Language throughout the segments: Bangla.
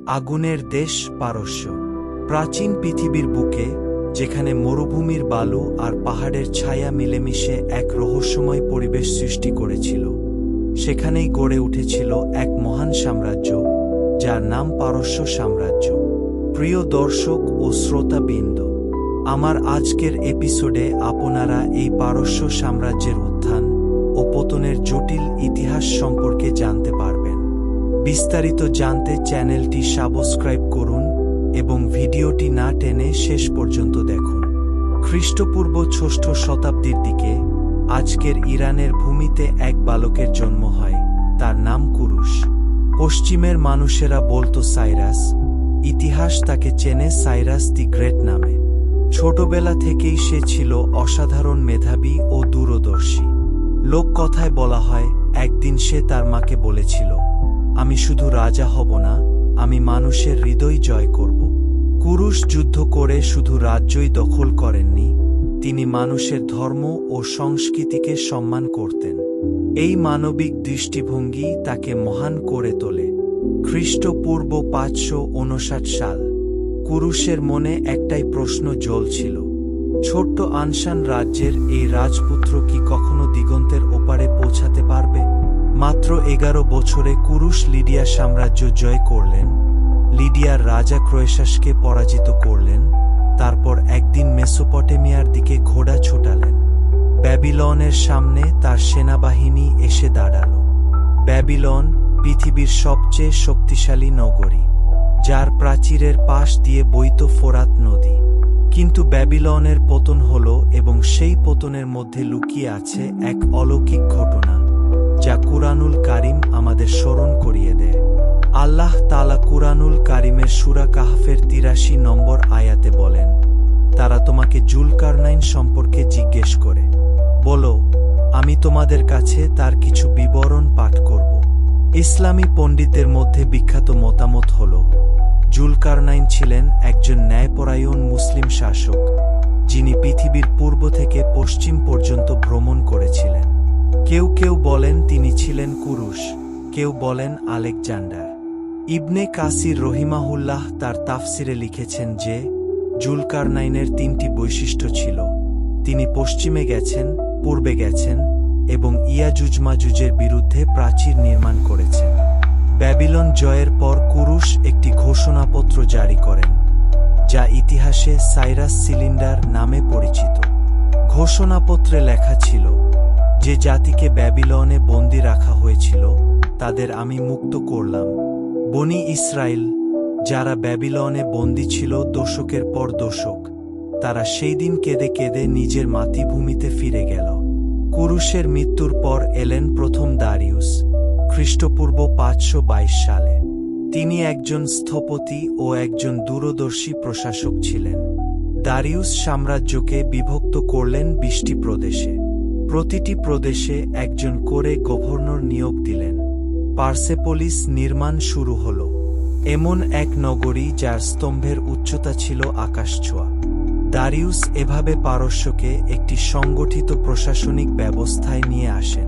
আগুনের দেশ পারস্য। প্রাচীন পৃথিবীর বুকে, যেখানে মরুভূমির বালু আর পাহাড়ের ছায়া মিলেমিশে এক রহস্যময় পরিবেশ সৃষ্টি করেছিল, সেখানেই গড়ে উঠেছিল এক মহান সাম্রাজ্য, যার নাম পারস্য সাম্রাজ্য। প্রিয় দর্শক ও শ্রোতাবৃন্দ, আমার আজকের এপিসোডে আপনারা এই পারস্য সাম্রাজ্যের উত্থান ও পতনের জটিল ইতিহাস সম্পর্কে জানতে পারবেন। বিস্তারিত জানতে চ্যানেলটি সাবস্ক্রাইব করুন এবং ভিডিওটি না টেনে শেষ পর্যন্ত দেখুন। খ্রিস্টপূর্ব ষষ্ঠ শতাব্দীর দিকে আজকের ইরানের ভূমিতে এক বালকের জন্ম হয়, তার নাম কুরুশ। পশ্চিমের মানুষেরা বলতো সাইরাস, ইতিহাস তাকে চেনে সাইরাস দি গ্রেট নামে। ছোটবেলা থেকেই সে ছিল অসাধারণ মেধাবী ও দূরদর্শী। লোককথায় বলা হয়, একদিন সে তার মাকে বলেছিল, আমি শুধু রাজা হব না, আমি মানুষের হৃদয় জয় করব। কুরুশ যুদ্ধ করে শুধু রাজ্যই দখল করেননি, তিনি মানুষের ধর্ম ও সংস্কৃতিকে সম্মান করতেন। এই মানবিক দৃষ্টিভঙ্গি তাকে মহান করে তোলে। খ্রিস্টপূর্ব ৫৫৯ সাল। কুরুশের মনে একটাই প্রশ্ন জ্বলছিল, ছোট্ট আনসান রাজ্যের এই রাজপুত্র কি কখনো দিগন্তের ওপারে পৌঁছাতে পারবে? মাত্র ১১ বছরে কুরুশ লিডিয়া সাম্রাজ্য জয় করলেন, লিডিয়ার রাজা ক্রোয়েশাসকে পরাজিত করলেন, তারপর একদিন মেসোপটেমিয়ার দিকে ঘোড়া ছোটালেন। ব্যাবিলনের সামনে তার সেনাবাহিনী এসে দাঁড়াল। ব্যাবিলন পৃথিবীর সবচেয়ে শক্তিশালী নগরী, যার প্রাচীরের পাশ দিয়ে বইত ফোরাত নদী। কিন্তু ব্যাবিলনের পতন হল, এবং সেই পতনের মধ্যে লুকিয়ে আছে এক অলৌকিক ঘটনা, যা কুরআনুল কারীম আমাদের স্মরণ করিয়ে দেয়। আল্লাহ তাআলা কুরআনুল কারীমের সূরা কাহফের ৮৩ নম্বর আয়াতে বলেন, তারা তোমাকে জুলকারনাইন সম্পর্কে জিজ্ঞেস করে, বলো, আমি তোমাদের কাছে তার কিছু বিবরণ পাঠ করব। ইসলামী পণ্ডিতদের মধ্যে বিখ্যাত মতামত হল, জুলকারনাইন ছিলেন একজন ন্যায়পরায়ণ মুসলিম শাসক, যিনি পৃথিবীর পূর্ব থেকে পশ্চিম পর্যন্ত ভ্রমণ করেছিলেন। কেউ কেউ বলেন তিনি ছিলেন কুরুশ, কেউ বলেন আলেকজান্ডার। ইবনে কাসির রহিমাহুল্লাহ তার তাফসিরে লিখেছেন যে, জুলকারনাইনের ৩টি বৈশিষ্ট্য ছিল। তিনি পশ্চিমে গেছেন, পূর্বে গেছেন এবং ইয়াজুজ মাজুজের বিরুদ্ধে প্রাচীর নির্মাণ করেছেন। ব্যাবিলন জয়ের পর কুরুশ একটি ঘোষণাপত্র জারি করেন, যা ইতিহাসে সাইরাস সিলিন্ডার নামে পরিচিত। ঘোষণাপত্রে লেখা ছিল, যে জাতিকে ব্যাবিলনে বন্দী রাখা হয়েছিল তাদের আমি মুক্ত করলাম। বনি ইসরায়েল, যারা ব্যাবিলনে বন্দী ছিল দশকের পর দশক, তারা সেই দিন কেঁদে কেঁদে নিজের মাতৃভূমিতে ফিরে গেল। কুরুশের মৃত্যুর পর এলেন প্রথম দারিউস, খ্রিস্টপূর্ব ৫২২ সালে। তিনি একজন স্থপতি ও একজন দূরদর্শী প্রশাসক ছিলেন। দারিউস সাম্রাজ্যকে বিভক্ত করলেন ২০টি প্রদেশে। প্রতিটি প্রদেশে একজন করে গভর্নর নিয়োগ দিলেন। পার্সেপোলিস নির্মাণ শুরু হল, এমন এক নগরী যার স্তম্ভের উচ্চতা ছিল আকাশছোঁয়া। দারিউস এভাবে পারস্যকে একটি সংগঠিত প্রশাসনিক ব্যবস্থায় নিয়ে আসেন।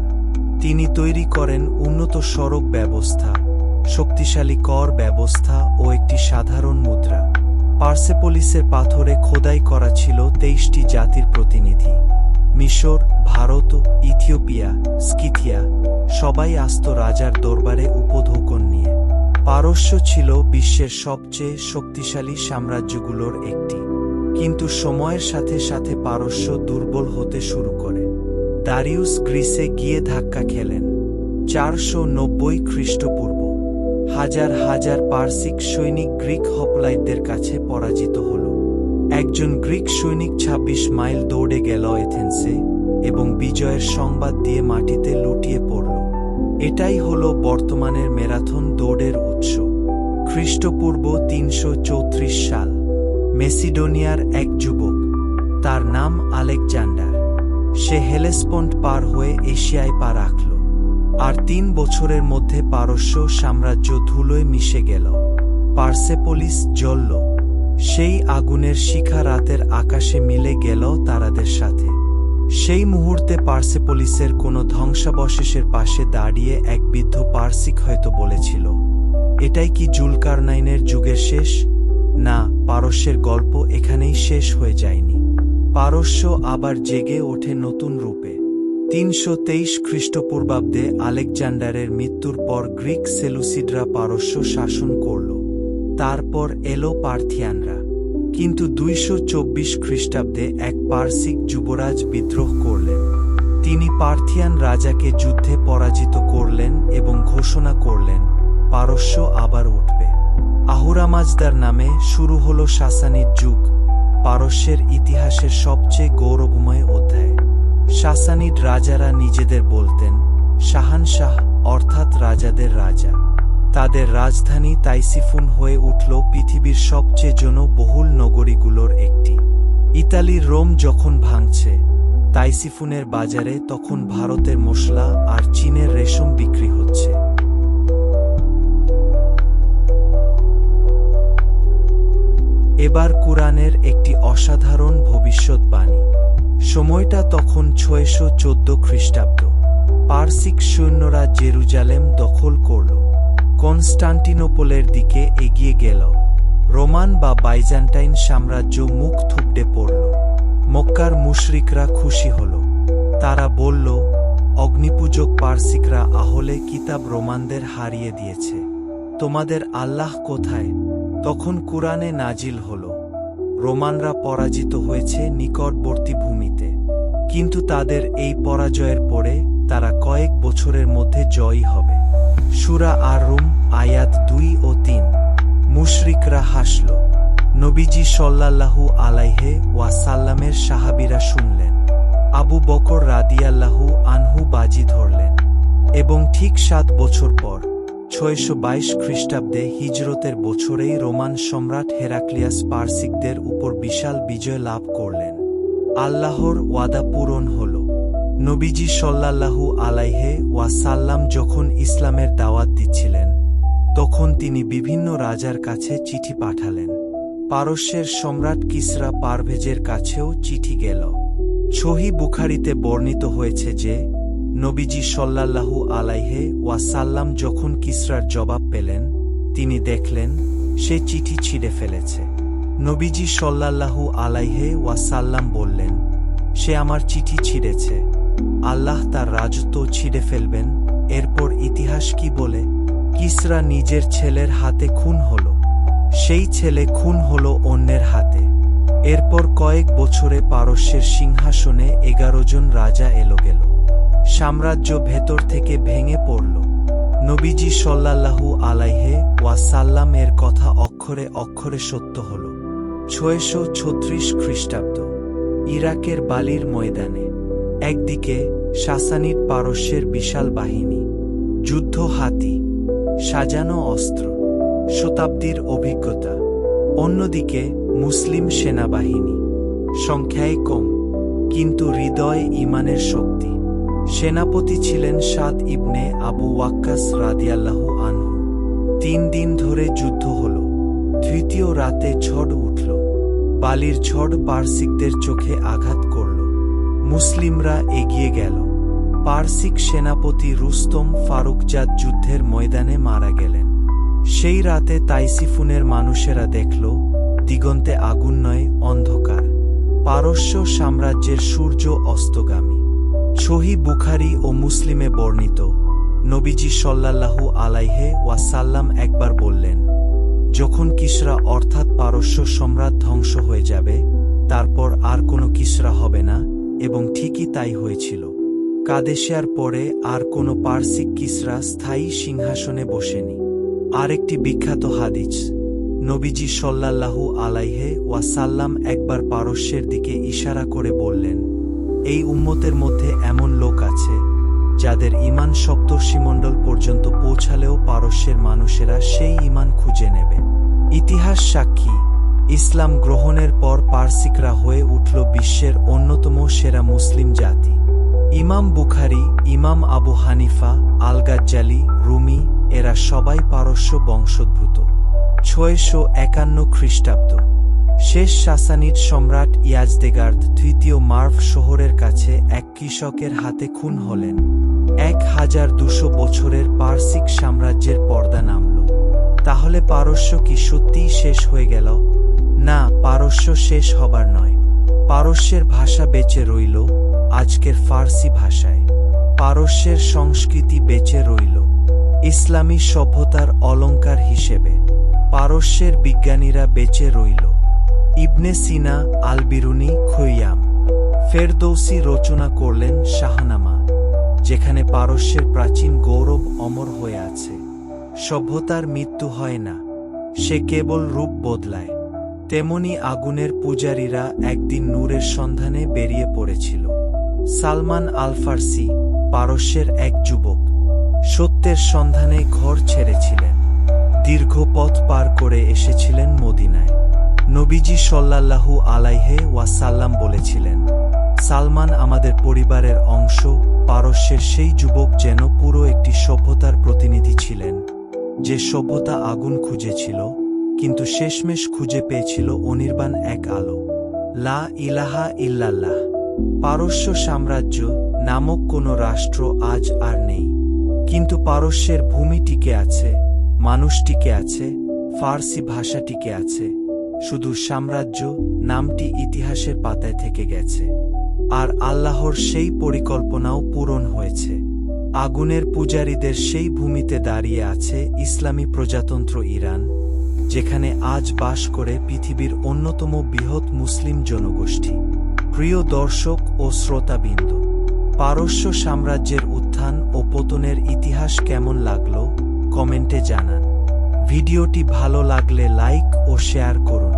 তিনি তৈরি করেন উন্নত সড়ক ব্যবস্থা, শক্তিশালী কর ব্যবস্থা ও একটি সাধারণ মুদ্রা। পার্সেপোলিসের পাথরে খোদাই করা ছিল ২৩টি জাতির প্রতিনিধি। মিশর, ভারত, ইথিওপিয়া, স্কিথিয়া সবাই আসত রাজার দরবারে উপঢৌকন নিয়ে। পারস্য ছিল বিশ্বের সবচেয়ে শক্তিশালী সাম্রাজ্যগুলোর একটি। কিন্তু সময়ের সাথে সাথে পারস্য দুর্বল হতে শুরু করে। দারিউস গ্রিসে গিয়ে ধাক্কা খেলেন। ৪৯০ খ্রিস্টপূর্ব হাজার হাজার পার্সিক সৈনিক গ্রিক হপলাইটদের কাছে পরাজিত হল। একজন গ্রিক সৈনিক ২৬ মাইল দৌড়ে গেল এথেন্সে এবং বিজয়ের সংবাদ দিয়ে মাটিতে লুটিয়ে পড়ল। এটাই হল বর্তমানের ম্যারাথন দৌড়ের উৎস। খ্রিস্টপূর্ব ৩৩৪ সাল। মেসিডোনিয়ার এক যুবক, তার নাম আলেকজান্ডার, সে হেলেসপন্ট পার হয়ে এশিয়ায় পা রাখল। আর ৩ বছরের মধ্যে পারস্য সাম্রাজ্য ধুলোয় মিশে গেল। পার্সেপোলিস জ্বলল। সেই আগুনের শিখা রাতের আকাশে মিলে গেল তারাদের সাথে। সেই মুহূর্তে পার্সেপোলিসের কোনো ধ্বংসাবশেষের পাশে দাঁড়িয়ে এক বৃদ্ধ পার্সিক হয়তো বলেছিল, এটাই কি জুলকারনাইনের যুগের শেষ? না, পারস্যের গল্প এখানেই শেষ হয়ে যায়নি। পারস্য আবার জেগে ওঠে নতুন রূপে। ৩২৩ খ্রিস্টপূর্বাব্দে আলেকজান্ডারের মৃত্যুর পর গ্রিক সেলুসিডরা পারস্য শাসন করল। তারপর এলো পার্থিয়ানরা। কিন্তু ২২৪ খ্রিস্টাব্দে এক পারসিক যুবরাজ বিদ্রোহ করলেন। তিনি পার্থিয়ান রাজাকে যুদ্ধে পরাজিত করলেন এবং ঘোষণা করলেন, পারস্য আবার উঠবে। আহুরামাজদার নামে শুরু হল সাসানিড যুগ, পারস্যের ইতিহাসের সবচেয়ে গৌরবময় অধ্যায়। সাসানিড রাজারা নিজেদের বলতেন শাহানশাহ, অর্থাৎ রাজাদের রাজা। তাদের রাজধানী তাইসিফুন হয়ে উঠল পৃথিবীর সবচেয়ে জনবহুল নগরীগুলোর একটি। ইতালির রোম যখন ভাঙছে, তাইসিফুনের বাজারে তখন ভারতের মশলা আর চীনের রেশম বিক্রি হচ্ছে। এবার কুরআনের একটি অসাধারণ ভবিষ্যৎবাণী। সময়টা তখন ৬১৪ খ্রিস্টাব্দ। পারসিক সৈন্যরা জেরুজালেম দখল করল, কনস্টান্টিনোপলের দিকে এগিয়ে গেল। রোমান বা বাইজান্টাইন সাম্রাজ্য মুখ থুবড়ে পড়ল। মক্কার মুশরিকরা খুশি হল। তারা বলল, অগ্নিপূজক পারসিকরা আহলে কিতাব রোমানদের হারিয়ে দিয়েছে, তোমাদের আল্লাহ কোথায়? তখন কুরআনে নাজিল হল, রোমানরা পরাজিত হয়েছে নিকটবর্তী ভূমিতে। কিন্তু তাদের এই পরাজয়ের পরে তারা কয়েক বছরের মধ্যে জয়ী হবে। সূরা আর-রুম আয়াত ২ ও ৩। মুশরিকরা হাসল। নবীজি সাল্লাল্লাহু আলাইহি ওয়াসাল্লামের সাহাবীরা শুনলেন। আবু বকর রাদিয়াল্লাহু আনহু বাজি ধরলেন। এবং ঠিক ৭ বছর পর ৬২২ খ্রিস্টাব্দে হিজরতের বছরেই রোমান সম্রাট হেরাক্লিয়াস পারসিকদের উপর বিশাল বিজয় লাভ করলেন। আল্লাহর ওয়াদা পূরণ হল। নবীজি সাল্লাল্লাহু আলাইহি ওয়াসাল্লাম যখন ইসলামের দাওয়াত দিচ্ছিলেন, তখন তিনি বিভিন্ন রাজার কাছে চিঠি পাঠালেন। পারস্যের সম্রাট কিসরা পারভেজের কাছেও চিঠি গেল। সহিহ বুখারীতে বর্ণিত হয়েছে যে, নবীজি সাল্লাল্লাহু আলাইহি ওয়াসাল্লাম যখন কিসরার জবাব পেলেন, তিনি দেখলেন সে চিঠি ছিঁড়ে ফেলেছে। নবীজি সাল্লাল্লাহু আলাইহি ওয়াসাল্লাম বললেন, সে আমার চিঠি ছিঁড়েছে, আল্লাহ তার রাজত্ব ছিঁড়ে ফেলবেন। এরপর ইতিহাস কি বলে? কিসরা নিজের ছেলের হাতে খুন হল, সেই ছেলে খুন হল অন্যের হাতে। এরপর কয়েক বছরে পারস্যের সিংহাসনে ১১ জন রাজা এলো গেল। সাম্রাজ্য ভেতর থেকে ভেঙে পড়ল। নবীজি সাল্লাল্লাহু আলাইহি ওয়াসাল্লাম এর কথা অক্ষরে অক্ষরে সত্য হল। ৬৩৬ খ্রিস্টাব্দ। ইরাকের বালির ময়দানে একদিকে সাসানিড পারস্যের বিশাল বাহিনী, যুদ্ধ হাতি, সাজানো অস্ত্র, শতাব্দীর অভিজ্ঞতা। অন্যদিকে মুসলিম সেনাবাহিনী, সংখ্যায় কম কিন্তু হৃদয়ে ঈমানের শক্তি। সেনাপতি ছিলেন সাদ ইবনে আবু ওয়াক্কাস রাদিয়াল্লাহু আনহু। ৩ দিন ধরে যুদ্ধ হল। তৃতীয় রাতে ঝড় উঠল। বালির ঝড় পারসিকদের চোখে আঘাত করল। মুসলিমরা এগিয়ে গেল। পারসিক সেনাপতি রুস্তম ফারুকজাদ যুদ্ধের ময়দানে মারা গেলেন। সেই রাতে তাইসিফুনের মানুষেরা দেখল, দিগন্তে আগুন নয়, অন্ধকার। পারস্য সাম্রাজ্যের সূর্য অস্তগামী। সহিহ বুখারী ও মুসলিমে বর্ণিত, নবীজি সাল্লাল্লাহু আলাইহি ওয়াসাল্লাম একবার বললেন, যখন কিসরা অর্থাৎ পারস্য সম্রাট ধ্বংস হয়ে যাবে, তারপর আর কোনো কিসরা হবে না। এবং ঠিকই তাই হয়েছিল। কাদেশিয়ার পরে আর কোনো পারসিক কিসরা স্থায়ী সিংহাসনে বসেনি। আরেকটি বিখ্যাত হাদিস, নবীজি সাল্লাল্লাহু আলাইহি ওয়াসাল্লাম একবার পারস্যের দিকে ইশারা করে বললেন, এই উম্মতের মধ্যে এমন লোক আছে যাদের ঈমান সপ্তর্ষিমণ্ডল পর্যন্ত পৌঁছালেও পারস্যের মানুষেরা সেই ঈমান খুঁজে নেবে। ইতিহাস সাক্ষী, ইসলাম গ্রহণের পর পারসিকরা হয়ে উঠল বিশ্বের অন্যতম সেরা মুসলিম জাতি। ইমাম বুখারী, ইমাম আবু হানিফা, আল গাজ্জালি, রুমি এরা সবাই পারস্য বংশোদ্ভূত। ৬৫১ খ্রিস্টাব্দ। শেষ সাসানিড সম্রাট ইয়াজদেগার্দ তৃতীয় মার্ভ শহরের কাছে এক কৃষকের হাতে খুন হলেন। ১২০০ বছরের পারসিক সাম্রাজ্যের পর্দা নামল। তাহলে পারস্য কি সত্যিই শেষ হয়ে গেল? না, পারস্য শেষ হবার নয়। পারস্যের ভাষা বেঁচে রইল আজকের ফার্সি ভাষায়। পারস্যের সংস্কৃতি বেঁচে রইল ইসলামী সভ্যতার অলংকার হিসেবে। পারস্যের বিজ্ঞানীরা বেঁচে রইল। ইবনে সিনা, আল বিরুনি, খৈয়াম, ফেরদৌসি রচনা করলেন শাহনামা, যেখানে পারস্যের প্রাচীন গৌরব অমর হয়ে আছে। সভ্যতার মৃত্যু হয় না, সে কেবল রূপ বদলায়। তেমনি আগুনের পূজারীরা একদিন নূরের সন্ধানে বেরিয়ে পড়েছিল। সালমান আল ফার্সি, পারস্যের এক যুবক, সত্যের সন্ধানে ঘর ছেড়েছিলেন। দীর্ঘ পথ পার করে এসেছিলেন মদিনায়। নবীজি সাল্লাল্লাহু আলাইহি ওয়াসাল্লাম বলেছিলেন, সালমান আমাদের পরিবারের অংশ। পারস্যের সেই যুবক যেন পুরো একটি সভ্যতার প্রতিনিধি ছিলেন, যে সভ্যতা আগুন খুঁজেছিল, কিন্তু শেষমেশ খুঁজে পেয়েছিল অনির্বাণ এক আলো। লা ইলাহা ইল্লাল্লাহ। পারস্য সাম্রাজ্য নামক কোনো রাষ্ট্র আজ আর নেই, কিন্তু পারস্যের ভূমি টিকে আছে, মানুষ টিকে আছে, ফার্সি ভাষা টিকে আছে। শুধু সাম্রাজ্য নামটি ইতিহাসের পাতায় থেকে গেছে, আর আল্লাহর সেই পরিকল্পনাও পূরণ হয়েছে। আগুনের পূজারীদের সেই ভূমিতে দাঁড়িয়ে আছে ইসলামী প্রজাতন্ত্র ইরান, যেখানে আজ বাস করে পৃথিবীর অন্যতম বৃহৎ মুসলিম জনগোষ্ঠী। প্রিয় দর্শক ও শ্রোতাবৃন্দ, পারস্য সাম্রাজ্যের উত্থান ও পতনের ইতিহাস কেমন লাগলো কমেন্টে জানান। ভিডিওটি ভালো লাগলে লাইক ও শেয়ার করুন।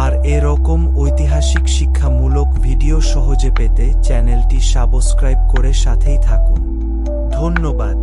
আর এরকম ঐতিহাসিক শিক্ষামূলক ভিডিও সহজে পেতে চ্যানেলটি সাবস্ক্রাইব করে সাথেই থাকুন। ধন্যবাদ।